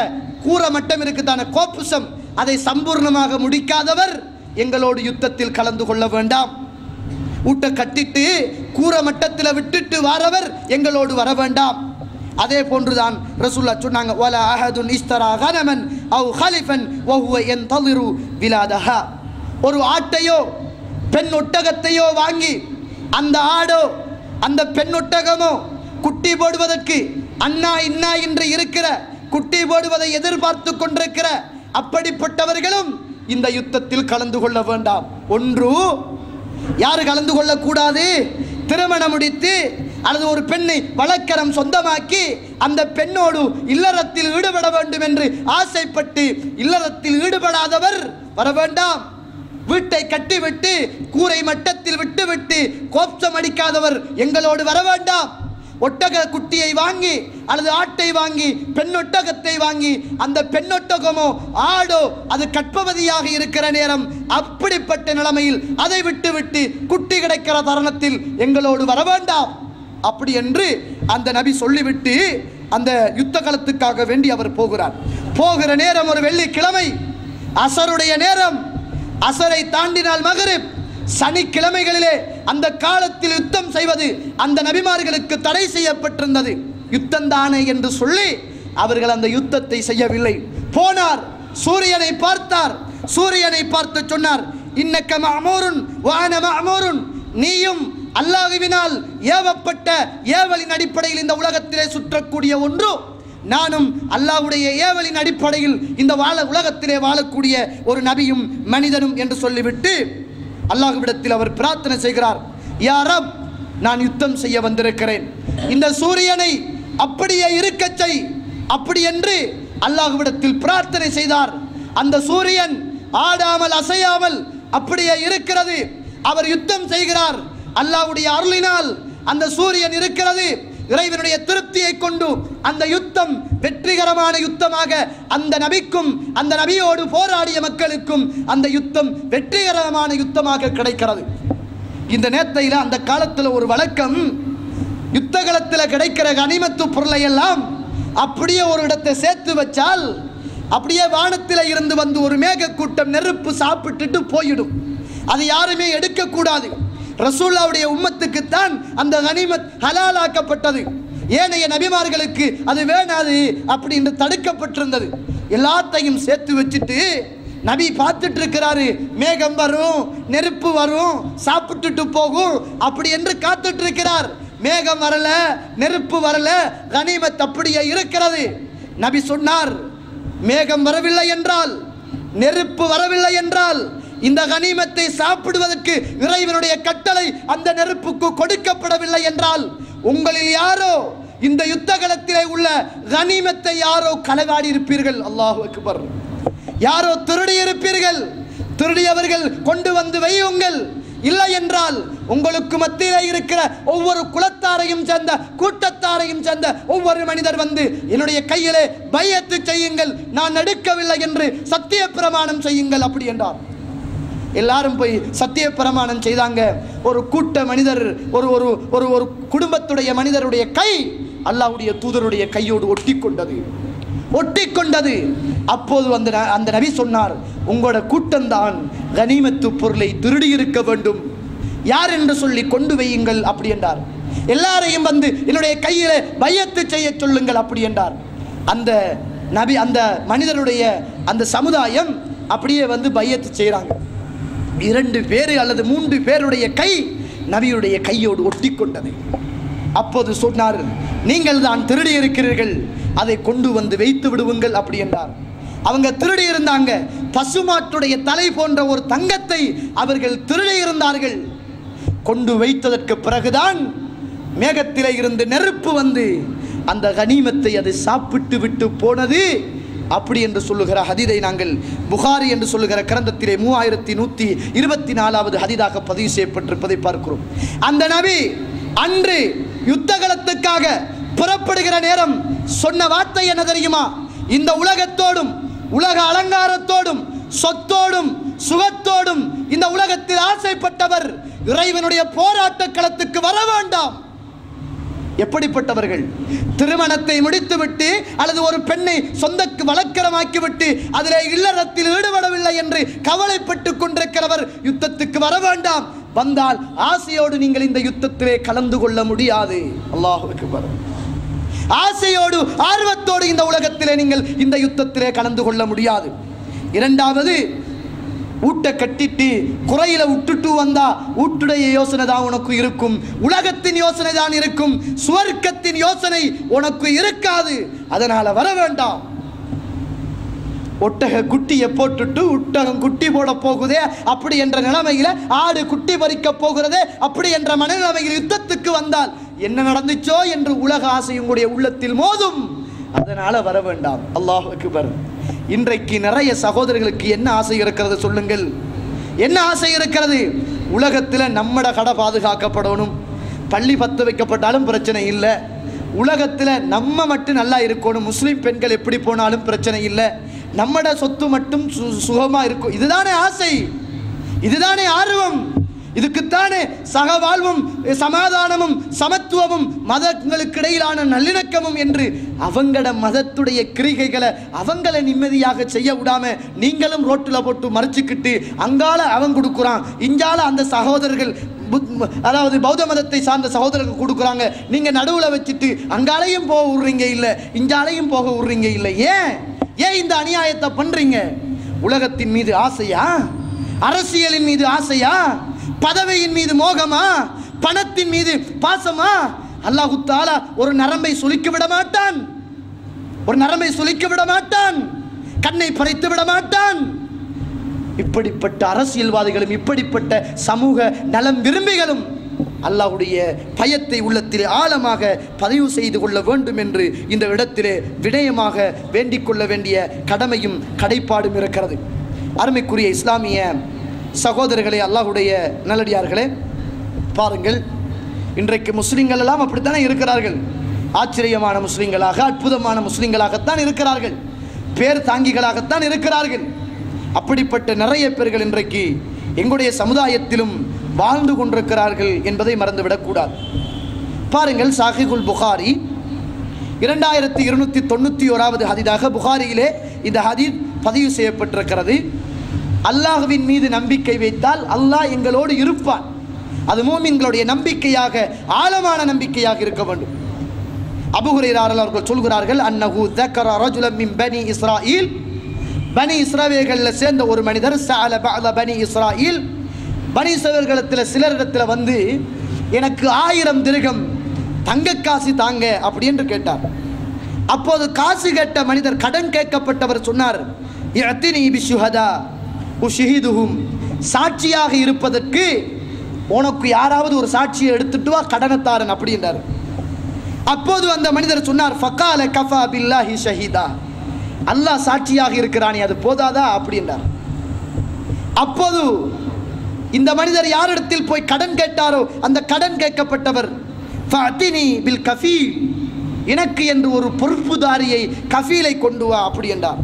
கூரை மட்டம் இருக்குதான கோப்புசம் அதை சம்பூர்ணமாக முடிக்காதவர் எங்களோடு யுத்தத்தில் கலந்து கொள்ள வேண்டாம். வீட்டை கட்டிட்டு கூரை மட்டத்தில் விட்டுட்டு வரவர் எங்களோடு வர வேண்டாம். அதே போன்றுதான் ரசூலுல்லாஹ் சொன்னாங்க, வலா அஹதுன் இஸ்தரா கனமன் அவ் ஹலிஃபன் வஹுவ யன்தலிரு விலாதஹா. ஒரு ஆட்டையோ பெண் ஒட்டகத்தையோ வாங்கி அந்த ஆடோ அந்த பெண் ஒட்டகமோ குட்டி போடுவதற்கு அண்ணா இன்னா என்று இருக்கிற, குட்டி போடுவதை எதிர்பார்த்து கொண்டிருக்கிற அப்படிப்பட்டவர்களும் இந்த யுத்தத்தில் கலந்து கொள்ள வேண்டாம். ஒன்று, யாரு கலந்து கொள்ளக்கூடாது? திருமணம் முடித்து அல்லது ஒரு பெண்ணை வழக்கரம் சொந்தமாக்கி அந்த பெண்ணோடு இல்லறத்தில் ஈடுபட வேண்டும் என்று ஆசைப்பட்டு இல்லறத்தில் ஈடுபடாதவர் வர வேண்டாம். வீட்டை கட்டிவிட்டு கூரை மட்டத்தில் விட்டுவிட்டு கோப்சம் அடிக்காதவர் எங்களோடு வர வேண்டாம். ஒட்டக குட்டியை வாங்கி அல்லது ஆட்டை வாங்கி பெண்ணொட்டகத்தை வாங்கி அந்த பெண்ணொட்டகமோ ஆடோ அது கற்பவதியாக இருக்கிற நேரம் அப்படிப்பட்ட நிலைமையில் அதை விட்டுவிட்டு குட்டி கிடைக்கிற தருணத்தில் எங்களோடு வர வேண்டாம் அப்படி என்று அந்த நபி சொல்லிவிட்டு அந்த யுத்த களத்துக்காக வேண்டி அவர் போகிறார். போகிற நேரம் ஒரு வெள்ளிக்கிழமை, அசருடைய நேரம். அசரை தாண்டினால் மகரிப். சனிக்கிழமைகளிலே அந்த காலத்தில் யுத்தம் செய்வது அந்த நபிமார்களுக்கு தடை செய்யப்பட்டிருந்தது. யுத்தம் தானே என்று சொல்லி அவர்கள் அந்த யுத்தத்தை செய்யவில்லை. போனார், சூரியனை பார்த்தார். சூரியனை பார்த்து சொன்னார், இன்னக்க மஅமூருன் வ அன மஅமூருன். நீயும் அல்லாஹ்வினால் ஏவப்பட்ட ஏவலின் அடிப்படையில் இந்த உலகத்திலே சுற்றக்கூடிய ஒன்று, நானும் அல்லாஹ்வுடைய ஏவலின் அடிப்படையில் இந்த உலகத்திலே வாழக்கூடிய ஒரு நபியும் மனிதனும் என்று சொல்லிவிட்டு அல்லாஹ்விடத்தில் அவர் பிரார்த்தனை செய்கிறார், யா ரப், நான் யுத்தம் செய்ய வந்திருக்கிறேன், இந்த சூரியனை அப்படியே இருக்க செய். அப்படி என்று அல்லாஹ்விடத்தில் பிரார்த்தனை செய்தார். அந்த சூரியன் ஆடாமல் அசையாமல் அப்படியே இருக்கிறது. அவர் யுத்தம் செய்கிறார். அல்லாஹ்வுடைய அருளினால் அந்த சூரியன் இருக்கிறது. இறைவனுடைய திருப்தியை கொண்டு அந்த யுத்தம் வெற்றிகரமான யுத்தமாக அந்த நபிக்கும் அந்த நபியோடு போராடிய மக்களுக்கும் அந்த யுத்தம் வெற்றிகரமான யுத்தமாக கிடைக்கிறது. இந்த நேரத்தில் அந்த காலத்தில் ஒரு வழக்கம், யுத்த களத்தில் கிடைக்கிற கனிமத்து பொருளை எல்லாம் அப்படியே ஒரு இடத்தை சேர்த்து வச்சால் அப்படியே வானத்தில் இருந்து வந்து ஒரு மேக கூட்டம் நெருப்பு சாப்பிட்டுட்டு போயிடும். அது யாருமே எடுக்கக்கூடாது. ரசூலுல்லாஹ்வுடைய உம்மத்துக்குத்தான் அந்த கனிமத் ஹலாலாக்கப்பட்டது. ஏனைய நபிமார்களுக்கு அது வேணாது அப்படி என்று தடுக்கப்பட்டிருந்தது. எல்லாத்தையும் சேர்த்து வச்சுட்டு நபி பார்த்துட்டு இருக்கிறாரு. மேகம் வரும், நெருப்பு வரும், சாப்பிட்டுட்டு போகும் அப்படி என்று காத்துட்டு இருக்கிறார். மேகம் வரல, நெருப்பு வரல, கனிமத் அப்படியே இருக்கிறது. நபி சொன்னார், மேகம் வரவில்லை என்றால், நெருப்பு வரவில்லை என்றால், இந்த கனிமத்தை சாப்பிடுவதற்கு இறைவனுடைய கட்டளை அந்த நெருப்புக்கு கொடுக்கப்படவில்லை என்றால், உங்களில் யாரோ இந்த யுத்த களத்திலே உள்ள கனிமத்தை யாரோ களவாடி இருப்பீர்கள். அல்லாஹு அக்பர். யாரோ திருடி இருப்பீர்கள். திருடியவர்கள் கொண்டு வந்து வையுங்கள். இல்லை என்றால் உங்களுக்கு மத்தியிலே இருக்கிற ஒவ்வொரு குலத்தாரையும் சேர்ந்த கூட்டத்தாரையும் சேர்ந்த ஒவ்வொரு மனிதர் வந்து என்னுடைய கையிலே பையத்து செய்யுங்கள், நான் எடுக்கவில்லை என்று சத்திய பிரமாணம் செய்யுங்கள் அப்படி என்றார். எல்லாரும் போய் சத்திய பிரமாணம் செய்தாங்க. ஒரு கூட்ட மனிதர், ஒரு ஒரு ஒரு ஒரு குடும்பத்துடைய மனிதருடைய கை அல்லாஹ்வுடைய தூதருடைய கையோடு ஒட்டி கொண்டது. அப்போது அந்த நபி சொன்னார், உங்களோட கூட்டம்தான் கனிமத்து பொருளை திருடி இருக்க வேண்டும், யார் என்று சொல்லி கொண்டு வையுங்கள் அப்படி என்றார். எல்லாரையும் வந்து என்னுடைய கையிலே பையத்து செய்ய சொல்லுங்கள் அப்படி என்றார். அந்த நபி, அந்த மனிதருடைய அந்த சமுதாயம் அப்படியே வந்து பையத்து செய்கிறாங்க. 2 பேர் அல்லது 3 பேருடைய கை நபியுடைய கையோடு ஒட்டி கொண்டது. அப்போது சொன்னார், நீங்கள் தான் திருடி இருக்கிறீர்கள், அதை கொண்டு வந்து வைத்து விடுவுங்கள் அப்படி என்றார். அவங்க திருடி இருந்தாங்க. பசுமாட்டுடைய தலை போன்ற ஒரு தங்கத்தை அவர்கள் திருடி இருந்தார்கள். கொண்டு வைத்ததற்கு பிறகுதான் மேகத்திலே இருந்து நெருப்பு வந்து அந்த கனிமத்தை அது சாப்பிட்டு விட்டு போனது அப்படி என்று சொல்லுகிற ஹதீதை நாங்கள் புகாரி என்று சொல்லுகிற கிரந்தத்திலே 3124வது ஹதீதாக பதிவு செய்யப்பட்டிருப்பதை பார்க்கிறோம். அந்த நபி அன்று யுத்தகலத்துக்காக புறப்படுகிற நேரம் சொன்ன வார்த்தை என்ன தெரியுமா? இந்த உலகத்தோடும் உலக அலங்காரத்தோடும் சொத்தோடும் சுகத்தோடும் இந்த உலகத்தில் ஆசைப்பட்டவர் இறைவனுடைய போராட்ட களத்துக்கு வர வேண்டாம். எப்படிப்பட்டவர்கள்? திருமணத்தை முடித்துவிட்டு அல்லது ஒரு பெண்ணை சொந்தக்கு வழக்கரமாக்கிவிட்டு அதிலே இல்லறத்தில் ஈடுபடவில்லை என்று கவலைப்பட்டு கொண்டிருக்கிறவர் யுத்தத்துக்கு வர வேண்டாம். வந்தால் ஆசையோடு நீங்கள் இந்த யுத்தத்திலே கலந்து கொள்ள முடியாது. அல்லாஹ் அக்பர். ஆசையோடு ஆர்வத்தோடு இந்த உலகத்திலே நீங்கள் இந்த யுத்தத்திலே கலந்து கொள்ள முடியாது. இரண்டாவது, ஊட்ட கட்டிட்டு குறையில விட்டுட்டு வந்தா ஊட்டுடைய யோசனை தான் உனக்கு இருக்கும், உலகத்தின் யோசனை தான் இருக்கும், சுவர்க்கத்தின் யோசனை உனக்கு இருக்காது. அதனால வர வேண்டாம். ஒட்டக குட்டியை போட்டுட்டு ஒட்டகம் குட்டி போட போகுதே அப்படி என்ற நிலைமையில, ஆடு குட்டி பறிக்க போகிறதே அப்படி என்ற மனநிலைமையில் யுத்தத்துக்கு வந்தால் என்ன நடந்துச்சோ என்று உலக ஆசை உங்களுடைய உள்ளத்தில் மோதும். அதனால வர வேண்டாம். அல்லாஹ் அக்பர். இன்றைக்கு நிறைய சகோதரர்களுக்கு என்ன ஆசை இருக்கிறது சொல்லுங்கள்? என்ன ஆசை இருக்கிறது? உலகத்தில் நம்மட கடை பாதுகாக்கப்படணும், பள்ளி பத்து வைக்கப்பட்டாலும் பிரச்சனை இல்லை, உலகத்தில் நம்ம மட்டும் நல்லா இருக்கணும், முஸ்லீம் பெண்கள் எப்படி போனாலும் பிரச்சனை இல்லை, நம்மட சொத்து மட்டும் சுகமாக இருக்கும். இதுதானே ஆசை, இதுதானே ஆர்வம், இதுக்குத்தானே சகவாழ்வும் சமாதானமும் சமத்துவமும் மதங்களுக்கு இடையிலான நல்லிணக்கமும் என்று அவங்கள மதத்துடைய கிரிகைகளை அவங்கள நிம்மதியாக செய்ய விடாம நீங்களும் ரோட்டில் போட்டு மறைச்சிக்கிட்டு அங்கால அவன் கொடுக்குறான், இங்கால அந்த சகோதரர்கள் அதாவது பௌத்த மதத்தை சார்ந்த சகோதரர்கள் கொடுக்குறாங்க, நீங்க நடுவில் வச்சுட்டு அங்காலையும் போக விடுறீங்க இல்லை, இங்காலையும் போக விடுறீங்க இல்லை. ஏன் இந்த அநியாயத்தை பண்றீங்க? உலகத்தின் மீது ஆசையா? அரசியலின் மீது ஆசையா? பதவியின் மீது மோகமா? பணத்தின் மீது பாசமா? அல்லாஹ் தஆலா ஒரு நரம்பை சுளிக்க விட மாட்டான், ஒரு நரம்பை சுளிக்க விட மாட்டான், கண்ணை பறித்து விட மாட்டான். இப்படிப்பட்ட அரசியல்வாதிகளும் இப்படிப்பட்ட சமூக நலம் விரும்பிகளும் அல்லாஹ்வுடைய பயத்தை உள்ளத்திலே ஆழமாக பதிவு செய்து கொள்ள வேண்டும் என்று இந்த இடத்திலே வினயமாக வேண்டிக் கொள்ள வேண்டிய கடமையும் கடைப்பாடும் இருக்கிறது. அருமைக்குரிய இஸ்லாமிய சகோதரர்களே, அல்லாஹ்வுடைய நல்லடியார்களே, பாருங்கள், இன்றைக்கு முஸ்லிம்கள் எல்லாம் அப்படித்தானே இருக்கிறார்கள். ஆச்சரியமான முஸ்லிம்களாக, அற்புதமான முஸ்லிம்களாகத்தான் இருக்கிறார்கள், பேர் தாங்கிகளாகத்தான் இருக்கிறார்கள். அப்படிப்பட்ட நிறைய பேர்கள் இன்றைக்கு எங்களுடைய சமுதாயத்திலும் வாழ்ந்து கொண்டிருக்கிறார்கள் என்பதை மறந்துவிடக்கூடாது. பாருங்கள், சஹீஹுல் புகாரி 2291வது ஹதீஸாக புகாரியிலே இந்த ஹதீஸ் பதிவு செய்யப்பட்டிருக்கிறது. அல்லாஹ்வின் மீது நம்பிக்கை வைத்தால் அல்லாஹ் எங்களோடு இருப்பான். அது மூமின்களுடைய நம்பிக்கையாக, ஆழமான நம்பிக்கையாக இருக்க வேண்டும். அபூ ஹுரைரா அவர்கள் சொல்கிறார்கள், அன்னஹு ذكر رجلا من بني إسرائيل, பனி இஸ்ரவேல்களில் சேர்ந்த ஒரு மனிதர் சஅல பஅத பனி இஸ்ராயில், பனி இஸ்ரவேல்களில் சிலரிடத்தில் வந்து எனக்கு 1000 திர்ஹம் தங்க காசு தாங்க அப்படி என்று கேட்டார். அப்போது காசு கேட்ட மனிதர், கடன் கேட்கப்பட்டவர் சொன்னார், இஅ்தினி பிஷுஹதா உஷஹிதுஹும், சாட்சியாக இருப்பதற்கு உனக்கு யாராவது ஒரு சாட்சியை எடுத்துட்டு வா, கடனத்தாரன் அப்படின்றார். அப்போது அந்த மனிதர் சொன்னார், ஃபகால கஃபா பில்லாஹி ஷஹீதா, அல்லாஹ் சாட்சியாக இருக்கிறானே அது போதாதா அப்படின்றார். அப்போது இந்த மனிதர் யாரிடத்தில் போய் கடன் கேட்டாரோ அந்த கடன் கேட்கப்பட்டவர், ஃபஅ்தினி பில் கஃபீல், எனக்கு என்று ஒரு பொறுப்புதாரியை, கஃபீலை கொண்டு வா அப்படி என்றார்.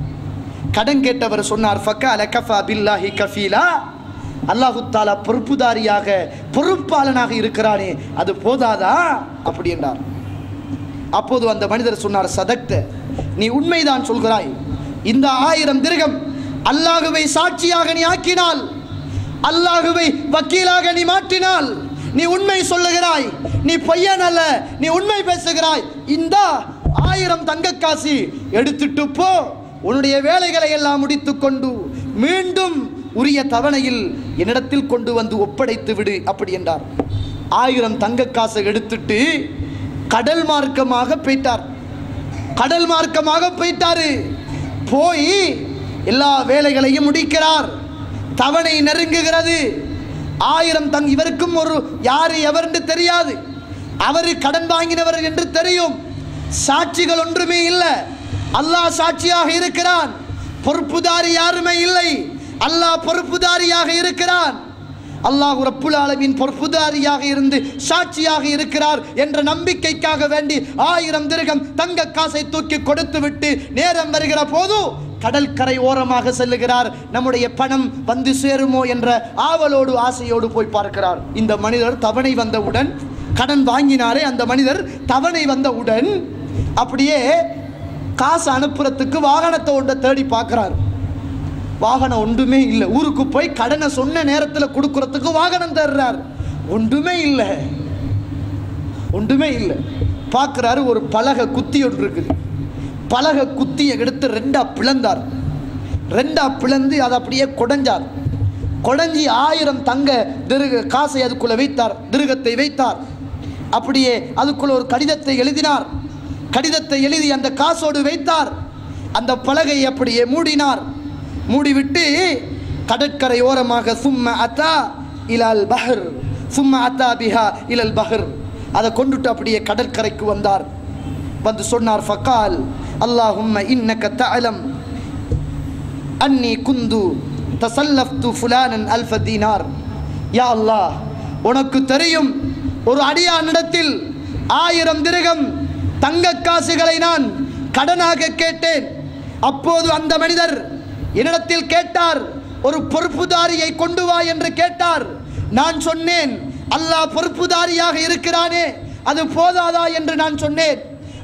கடன் கேட்டவர் சொன்னார், ஃபகால கஃபா பில்லாஹி கஃபீலா, அல்லாஹு தஆலா பொறுப்புதாரியாக, பொறுப்பாளனாக இருக்கிறானே அது போதாதா அப்படி என்றார். அப்போது அந்த மனிதர் சொன்னார், சதக்த, நீ உண்மைதான் சொல்கிறாய். இந்த 1000 திர்ஹம் அல்லாஹ்வை சாட்சியாக நீ ஆக்கினால், அல்லாஹ்வை வக்கீலாக நீ மாற்றினால், நீ உண்மை சொல்லுகிறாய், நீ பொய்யன் அல்ல, நீ உண்மை பேசுகிறாய். இந்த 1000 தங்க காசு எடுத்துட்டு போ, உன்னுடைய வேலைகளை எல்லாம் முடித்துக்கொண்டு மீண்டும் உரிய தவணையில் என்னிடத்தில் கொண்டு வந்து ஒப்படைத்து விடு அப்படி என்றார். 1000 தங்க காசை எடுத்துட்டு கடல் மார்க்கமாக போயிட்டார். கடல் மார்க்கமாக போயிட்டாரு. போய் எல்லா வேலைகளையும் முடிக்கிறார். தவணை நெருங்குகிறது. 1000 இவருக்கும் ஒரு யாரு எவர்ன்னு தெரியாது. அவர் கடன் வாங்கினவர் என்று தெரியும். சாட்சிகள் ஒன்றுமே இல்லை. அல்லாஹ் சாட்சியாக இருக்கிறான். பொறுப்புதாரி யாருமே இல்லை. அல்லாஹ் பொறுப்புதாரியாக இருக்கிறான். அல்லாஹ் ரப்புல் ஆலமீன் பொறுப்புதாரியாக இருந்து சாட்சியாக இருக்கிறார் என்ற நம்பிக்கைக்காக வேண்டி 1000 திர்ஹம் தங்க காசை தூக்கி கொடுத்து விட்டு நேரம் வருகிற போது கடற்கரை ஓரமாக செல்லுகிறார். நம்முடைய பணம் வந்து சேருமோ என்ற ஆவலோடு, ஆசையோடு போய் பார்க்கிறார். இந்த மனிதர் தவணை வந்தவுடன், கடன் வாங்கினாரே அந்த மனிதர் தவணை வந்தவுடன் அப்படியே காசு அனுப்புறதுக்கு வாகனத்தை ஒன்றை தேடி பார்க்கிறார். வாகனம் ஒன்றுமே இல்லை. ஊருக்கு போய் கடனை சொன்ன நேரத்தில் கொடுக்கறதுக்கு வாகனம் தர்றார். ஒன்றுமே இல்லை, ஒன்றுமே இல்லை. பார்க்குறாரு, ஒரு பலகை குத்தி ஒன்று இருக்குது. பலகை குத்தியை எடுத்து 2ஆ பிளந்தார். 2ஆ பிளந்து அதை அப்படியே குடைஞ்சார். குடைஞ்சி 1000 தங்க காசை அதுக்குள்ளே வைத்தார். திருகத்தை வைத்தார். அப்படியே அதுக்குள்ள ஒரு கடிதத்தை எழுதினார். கடிதத்தை எழுதி அந்த காசோடு வைத்தார். அந்த பலகையை அப்படியே மூடினார். மூடிவிட்டு கடற்கரை ஓரமாக சும்ம அத்தா இலல் பஹர், சும்ம அத்தா பிஹா இலல் பஹர், அதை கொண்டுட்டு அப்படியே கடற்கரைக்கு வந்தார். வந்து சொன்னார், ஃபகால் அல்லாஹும்ம இன்னக தஅலம் அன்னி குந்து தஸல்லஃப்து ஃபுலானன் அல்ஃப தீனார். யா அல்லாஹ், உனக்கு தெரியும் ஒரு அடியானிடத்தில் 1000 திர்ஹம் தங்க காசுகளை நான் கடனாக கேட்டேன். அப்போது அந்த மனிதர் என்னிடத்தில் கேட்டார், ஒரு பொறுப்புதாரியை கொண்டு வா என்று கேட்டார். நான் சொன்னேன், அல்லாஹ் பொறுப்புதாரியாக இருக்கிறானே அது போதாதா என்று நான் சொன்னேன்.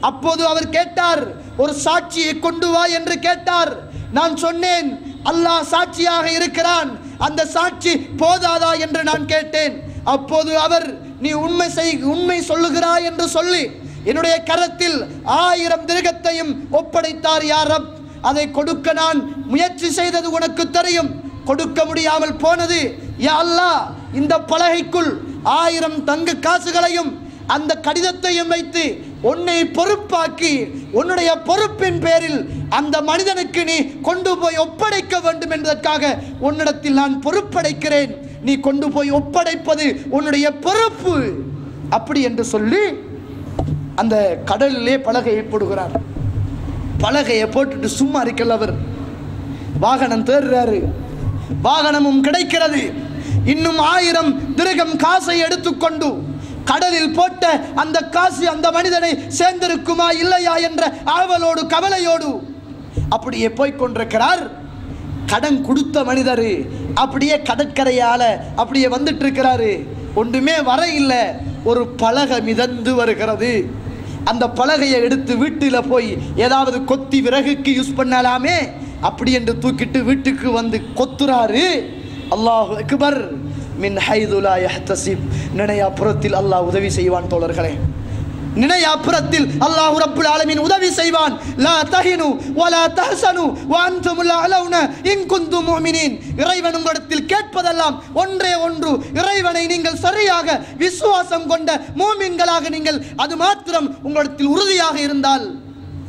அப்போது அவர் கேட்டார், ஒரு சாட்சியை கொண்டு வா என்று கேட்டார். நான் சொன்னேன், அல்லாஹ் சாட்சியாக இருக்கிறான், அந்த சாட்சி போதாதா என்று நான் கேட்டேன். அப்போது அவர், நீ உண்மை சொல்லுகிறாய் என்று சொல்லி என்னுடைய கரத்தில் 1000 திர்ஹத்தையும் ஒப்படைத்தார். யா ரப், அதை கொடுக்க நான் முயற்சி செய்தது உனக்கு தெரியும், கொடுக்க முடியாமல் போனது. யா அல்லாஹ், இந்த பலகைக்குள் 1000 தங்க காசுகளையும் அந்த கடிதத்தையும் வைத்து உன்னை பொறுப்பாக்கி, உன்னுடைய பொறுப்பின் பேரில் அந்த மனிதனுக்கு நீ கொண்டு போய் ஒப்படைக்க வேண்டும் என்பதற்காக உன்னிடத்தில் நான் பொறுப்படைக்கிறேன். நீ கொண்டு போய் ஒப்படைப்பது உன்னுடைய பொறுப்பு அப்படி என்று சொல்லி அந்த கடலிலே பலகையை போடுகிறார். பலகையை போட்டுட்டு சும்மா இருக்கல அவர். வாகனம் தேடுறாரு. வாகனமும் கிடைக்கிறது. இன்னும் 1000 திர்ஹம் காசை எடுத்துக்கொண்டு கடலில் போட்ட அந்த காசு அந்த மனிதனை சேர்ந்திருக்குமா இல்லையா என்ற ஆவலோடு, கவலையோடு அப்படியே போய்கொண்டிருக்கிறார். கடன் கொடுத்த மனிதர் அப்படியே கடற்கரையால அப்படியே வந்துட்டு இருக்கிறாரு. ஒன்றுமே வர இல்லை. ஒரு பலகை மிதந்து வருகிறது. அந்த பலகையை எடுத்து வீட்டில் போய் ஏதாவது கொத்தி விறகுக்கு யூஸ் பண்ணலாமே அப்படி என்று தூக்கிட்டு வீட்டுக்கு வந்து கொத்துறாரு. அல்லாஹு அக்பர். மின் ஹைது லா யஹ்தசிப். நினையாப்புறத்தில் அல்லாஹ் உதவி செய்வான் தோழர்களே. நினையாப்புறத்தில் அல்லாஹ் ரப்புல் ஆலமீன் உதவி செய்வான். லா தஹினு வலா தஹ்சனு வஅன்துமுல் அலௌன இன் குன்தும் முஃமினீன். இறைவன் உங்களிடத்தில் கேட்பதெல்லாம் ஒன்றே ஒன்று, இறைவனை நீங்கள் சரியாக விசுவாசம் கொண்ட மூமின்களாக நீங்கள் அது மாத்திரம் உங்களிடத்தில் உறுதியாக இருந்தால்,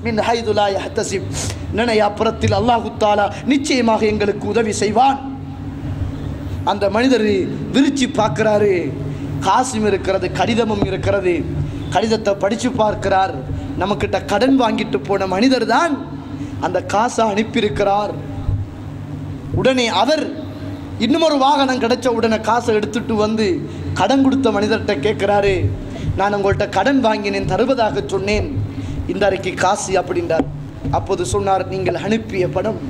மின் ஹைது லா யஹ்தசிப், நினையாப்புறத்தில் அல்லாஹ் தஆலா நிச்சயமாக எங்களுக்கு உதவி செய்வான். அந்த மனிதர் விரிச்சு பார்க்கிறாரு. காசும் இருக்கிறது, கடிதமும் இருக்கிறது. கடிதத்தை படித்து பார்க்கிறார். நமக்கிட்ட கடன் வாங்கிட்டு போன மனிதர் தான் அந்த காசை அனுப்பியிருக்கிறார். உடனே அவர் இன்னுமொரு வாகனம் கிடைச்ச உடனே காசை எடுத்துட்டு வந்து கடன் கொடுத்த மனிதர்கிட்ட கேட்குறாரு, நான் உங்கள்கிட்ட கடன் வாங்கினேன், தருவதாக சொன்னேன், இந்த அறைக்கு காசு அப்படின்றார். அப்போது சொன்னார், நீங்கள் அனுப்பிய பணம்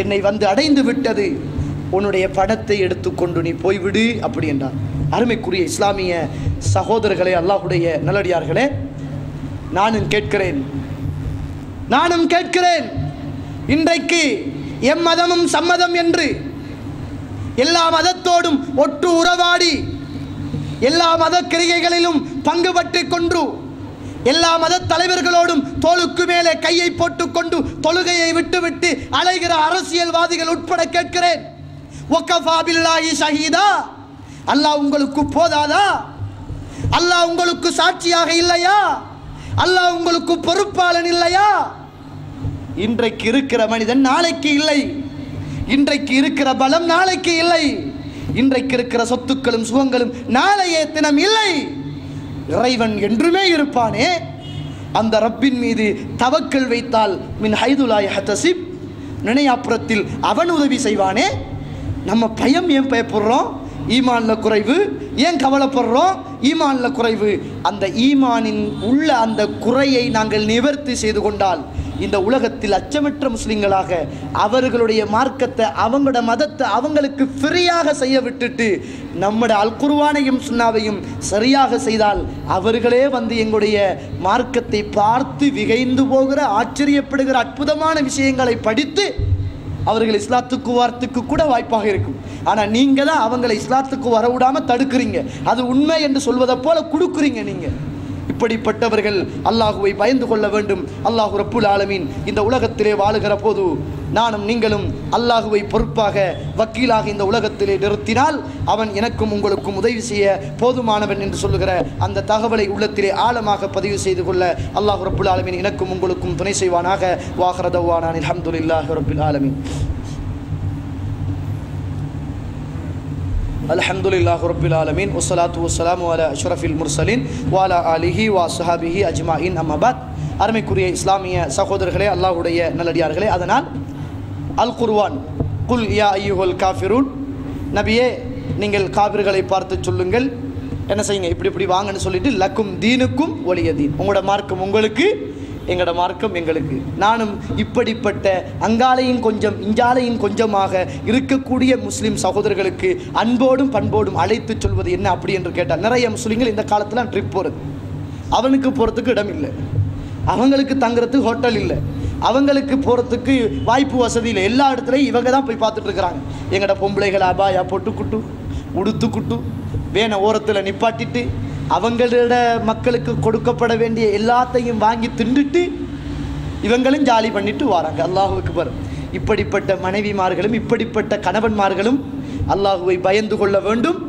என்னை வந்து அடைந்து விட்டது, உன்னுடைய பணத்தை எடுத்துக்கொண்டு நீ போய்விடு அப்படி என்றார். அருமைக்குரிய இஸ்லாமிய சகோதரர்களே, அல்லாஹுடைய நல்லடியார்களே, நானும் கேட்கிறேன் இன்றைக்கு எம்மதமும் சம்மதம் என்று எல்லா மதத்தோடும் ஒட்டு உறவாடி எல்லா மத கிரிகைகளிலும் பங்கு பற்றி கொண்டு எல்லா மத தலைவர்களோடும் தோளுக்கு மேலே கையை போட்டுக்கொண்டு தொழுகையை விட்டுவிட்டு அலைகிற அரசியல்வாதிகள் உட்பட கேட்கிறேன், வகஃபா பில்லாஹி ஷஹீதா, அல்லாஹ் உங்களுக்கு போதாதா? அல்லாஹ் உங்களுக்கு சாட்சியாக இல்லையா? அல்லாஹ் உங்களுக்கு பொறுப்பாளன் இல்லையா? இன்றைக்கு இருக்கிற மனிதன் நாளைக்கு இல்லை, இன்றைக்கு இருக்கிற பலம் நாளைக்கு இல்லை, இன்றைக்கு இருக்கிற சொத்துக்களும் சுகங்களும் நாளைய தினம் இல்லை. இறைவன் என்றுமே இருப்பானே, அந்த ரப்பின் மீது தவக்கல் வைத்தால் மின் ஹைது லா யஹ்தசிப், நினையாப்புறத்தில் அவன் உதவி செய்வானே. நம்ம பயம் ஏன் பயப்படுறோம்? ஈமானில் குறைவு. ஏன் கவலைப்படுறோம்? ஈமானில் குறைவு. அந்த ஈமானின் உள்ள அந்த குறையை நாங்கள் நிவர்த்தி செய்து கொண்டால் இந்த உலகத்தில் அச்சமற்ற முஸ்லிம்களாக அவர்களுடைய மார்க்கத்தை, அவங்களோட மதத்தை அவங்களுக்கு ஃப்ரீயாக செய்ய விட்டுட்டு நம்முடைய அல் குர்ஆனையும் சுன்னாவையும் சரியாக செய்தால் அவர்களே வந்து எங்களுடைய மார்க்கத்தை பார்த்து விகைந்து போகிற, ஆச்சரியப்படுகிற அற்புதமான விஷயங்களை படித்து அவர்கள் இஸ்லாத்துக்கு வார்த்துக்கு கூட வாய்ப்பாக இருக்கும். ஆனால் நீங்கள் தான் அவங்களை இஸ்லாத்துக்கு வரவிடாமல் தடுக்கிறீங்க. அது உண்மை என்று சொல்வதை போல கொடுக்குறீங்க நீங்கள். இப்படிப்பட்டவர்கள் அல்லாஹுவை பயந்து கொள்ள வேண்டும். அல்லாஹு ரப்புல் ஆலமீன் இந்த உலகத்திலே வாழுகிற போது நானும் நீங்களும் அல்லாஹுவை பொறுப்பாக வக்கீலாக இந்த உலகத்திலே நிறுத்தினால் அவன் எனக்கும் உங்களுக்கும் உதவி செய்ய போதுமானவன் என்று சொல்லுகிற அந்த தகவலை உள்ளத்திலே ஆழமாக பதிவு செய்து கொள்ள அல்லாஹு ரப்புல் ஆலமீன் எனக்கும் உங்களுக்கும் துணை செய்வானாக. வாஹிர தஅவானா அல்ஹம்துலில்லாஹி ரப்பில் ஆலமீன். அல்ஹம்துலில்லாஹி ரப்பில் ஆலமீன். வஸ்ஸலாத்து வஸ்ஸலாமு அலா அஷ்ரஃபில் முர்சலீன் வ அலா ஆலிஹி வ ஸஹாபிஹி அஜ்மாயின். அம்மா பாத். அருமைக்குரிய இஸ்லாமிய சகோதரர்களே, அல்லாஹ்வுடைய நல்லடியார்களே, அதனால் அல் குர்ஆன் குல் யா அய்யுஹல் காஃபிரூன், நபியே நீங்கள் காபிர்களை பார்த்து சொல்லுங்கள், என்ன செய்யுங்க, இப்படி வாங்கன்னு சொல்லிட்டு லக்கும் தீனுக்கும் வலிய தீன், உங்களோட மார்க்கம் உங்களுக்கு, எங்களோட மார்க்கம் எங்களுக்கு. நானும் இப்படிப்பட்ட அங்காலையும் கொஞ்சம் இஞ்சாலையும் கொஞ்சமாக இருக்கக்கூடிய முஸ்லீம் சகோதரர்களுக்கு அன்போடும் பண்போடும் அழைத்து சொல்வது என்ன அப்படி என்று கேட்டால், நிறைய முஸ்லீம்கள் இந்த காலத்தில் ட்ரிப் போகிறது, அவனுக்கு போகிறதுக்கு இடம் இல்லை, அவங்களுக்கு தங்குறதுக்கு ஹோட்டல் இல்லை, அவங்களுக்கு போகிறதுக்கு வாய்ப்பு வசதி இல்லை. எல்லா இடத்துலையும் இவங்க தான் போய் பார்த்துட்டு இருக்கிறாங்க. எங்களோட பொம்பளைகளை அபாயா போட்டுக்குட்டு உடுத்துக்குட்டு வேண ஓரத்தில் நிப்பாட்டிட்டு அவங்களோட மக்களுக்கு கொடுக்கப்பட வேண்டிய எல்லாத்தையும் வாங்கி தின்றுட்டு இவங்களும் ஜாலி பண்ணிட்டு வராங்க. அல்லாஹுவுக்கு பர். இப்படிப்பட்ட மனைவிமார்களும் இப்படிப்பட்ட கணவன்மார்களும் அல்லாஹுவை பயந்து கொள்ள வேண்டும்.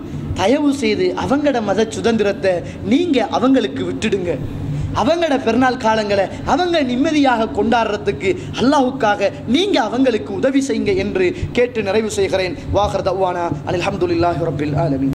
தயவு செய்து அவங்களோட மத சுதந்திரத்தை நீங்கள் அவங்களுக்கு விட்டுடுங்க. அவங்களோட பெருநாள் காலங்களை அவங்க நிம்மதியாக கொண்டாடுறதுக்கு அல்லாஹுக்காக நீங்கள் அவங்களுக்கு உதவி செய்யுங்க என்று கேட்டு நிறைவு செய்கிறேன். வாஹிர தஅவானா அல்ஹம்துலில்லாஹி ரப்பில் ஆலமீன்.